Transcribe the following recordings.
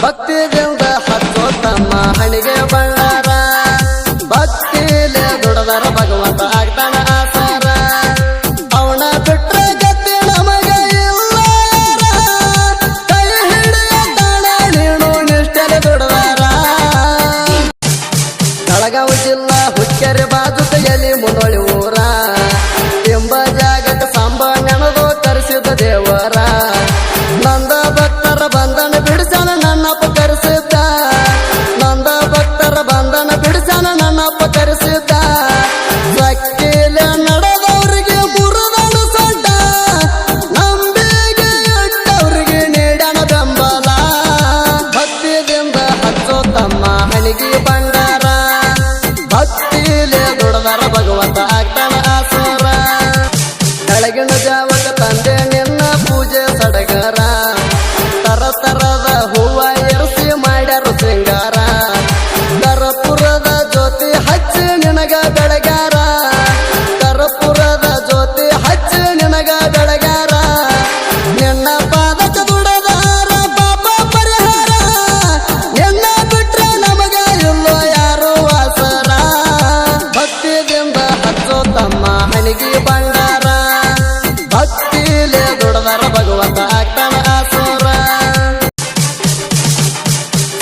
ಭಕ್ತಿದಿಂದ ಹಚ್ಚೋ ತಮ್ಮ ಹಣಿಗೆ ಬಳ್ಳಾರ ಭಕ್ತಿಲೇ ದುಡದರ ಭಗವಂತ ಆಗ್ತಾನ ಆಸಾರ ಅವನ ಬಿಟ್ರೆ ಗತಿ ನಮಗ ಇಲ್ಲ ಕೈ ಹಿಡಿಯ ತಾಣ ನೀನು ನಿಷ್ಠೆಲೆ ದುಡದಾರ ಬೆಳಗಾವಿ ಜಿಲ್ಲಾ ಹುಕ್ಕೇರಿ ಬಾಜುತೆಯಲ್ಲಿ ಮುನ್ನೋಳಿ ಊರ ಎಂಬ ಜಾಗಕ್ಕೆ ಸಾಂಬ ನೆನದು ಕರೆಸಿದ ದೇವರ ನಂದ ಭಕ್ತರ ಬಂಧನ ಬಿಡಿಸನ ನನ್ನಪ್ಪ ಕರೆಸಿದ್ದ ನಂದ ಭಕ್ತರ ಬಂಧನ ಬಿಡಿಸನ ನನ್ನಪ್ಪ ಕರೆಸಿದ್ದ ಸಕ್ಕಿಲೆ ನಡೆದವರಿಗೆ ಮುರಿದನು ಸೊಡ್ಡ ನಂಬಿಗೆ ಇಟ್ಟವರಿಗೆ ನೀಡನ ಬೆಂಬಲ ಭಕ್ತಿದಿಂದ ಹಚ್ಚೋ ತಮ್ಮ ಹಣಿಗೆ ಬಂಡಾರ ಭಕ್ತಿಲೇ ದುಡದರ ಭಗವಂತ ಆಗ್ತಾನ ಆಸೋರ ಬೆಳಗಿನ ಜಾವಕ ತಂದೆ ನಿನ್ನ ಪೂಜೆ ಸಡಗರ ತರ ತರದ ಹೂವ ಎರಸಿ ಮಾಡ್ಯಾರ ಸಿಂಗಾರ ಕರ್ಪೂರದ ಜ್ಯೋತಿ ಹಚ್ಚಿ ನಿನಗ ಬೆಳಗಾರ ಕರ್ಪೂರದ ಜ್ಯೋತಿ ಹಚ್ಚಿ ನಿನಗ ಬೆಳಗಾರ ನಿನ್ನ ಪಾದಕ ದುಡದಾರ ಪಾಪ ಪರಿಹಾರ ನಿನ್ನ ಬಿಟ್ರೆ ನಮಗ ಇಲ್ಲೋ ಯಾರು ವಾಸರ ಭಕ್ತಿದಿಂದ ಹಚ್ಚೋ ತಮ್ಮ ಹಣಿಗೆ ಬಂಡಾರ ಭಕ್ತಿಲೇ ದುಡದರ ಭಗವಂತ ಆಗ್ತಾನ ಆಸೋರ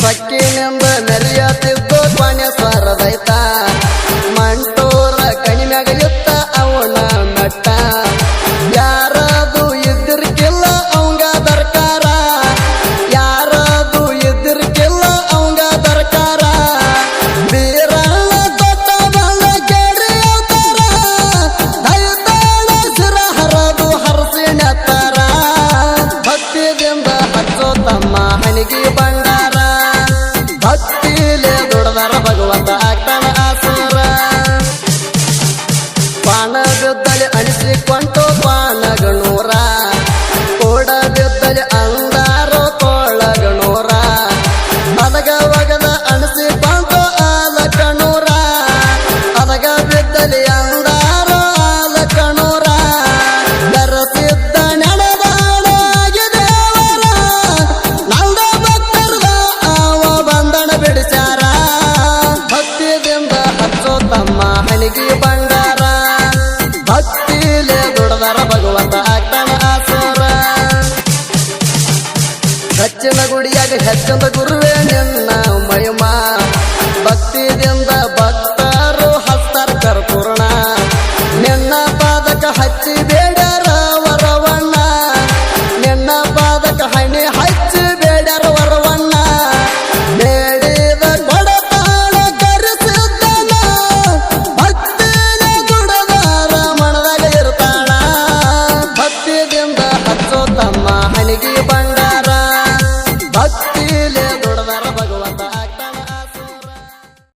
ಸಕ್ಕಿನಿಂದ ಮೆರೆಯತಿದ್ದು ಜ್ಞಾನೇಶ್ವರದೈತ ಮಂಟೂರ ಕಣಿಮ್ಯಾಗ ಇತ್ತ ಅವನ ಮಟ್ಟ ಯಾರದು ಇದ್ದಿರ್ಕಿಲ್ಲ ಅವಂಗ ದರ್ಕಾರ ಯಾರದು ಇದ್ದಿರ್ಕಿಲ್ಲ ಅವಂಗ ದರ್ಕಾರ ಬೀರಣ್ಣ ದೊಡ್ಡ ಬಣ್ಣ ಕೇಳಿ ಅವತಾರ ದೈತಾಳ ಸಿರ ಹರದು ಹರಸಿ ನೆತ್ತಾರ ಭಕ್ತಿದಿಂದ ಹಚ್ಚೋ ತಮ್ಮ ಹಣಿಗೆ ಬಂಡಾರ ಭಕ್ತಿಲೇ ದುಡದರ ಭಗವಂತ ಆಗ್ತಾನ ಆಸೋರ ಪಾನ ಬಿದ್ದಲ್ಲಿ ಅನಿಸಿಕೊಂಟು ಪಾನಗಣೂರ ಕೋಡ ಬಿದ್ದಲ್ಲಿ ಅಂದಾರೋ ಕೋಳಗಣೂರ ಅದಗ ಒಗದ ಅನಿಸಿಕೊಂಟು ಆಲಕಣೂರ ಅದಗ ಬಿದ್ದಲ್ಲಿ ಅಂದಾರೋ ಆಲಕಣೂರ ಬೆರಸಿದ್ದ ನೆನೆದಾಡಾಗಿ ದೇವರ ನಂದ ಭಕ್ತರದ ಅವ ಬಂಧನ ಬಿಡಿಸ್ಯಾರ ಭಕ್ತಿದಿಂದ ಹಚ್ಚೋ ತಮ್ಮ ಹಣಿಗೆ ಬಂಡಾರ ಭಕ್ತಿಲೇ ದುಡದರ ಭಗವಂತ ಆಗ್ತಾನ ಆಸೋರ ಹೆಚ್ಚಿನ ಗುಡಿಯಾಗ ಹೆಚ್ಚಿನ ಗುರುವೇ ನಿನ್ನ ಮಹಿಮಾ ಭಕ್ತಿದಿಂದ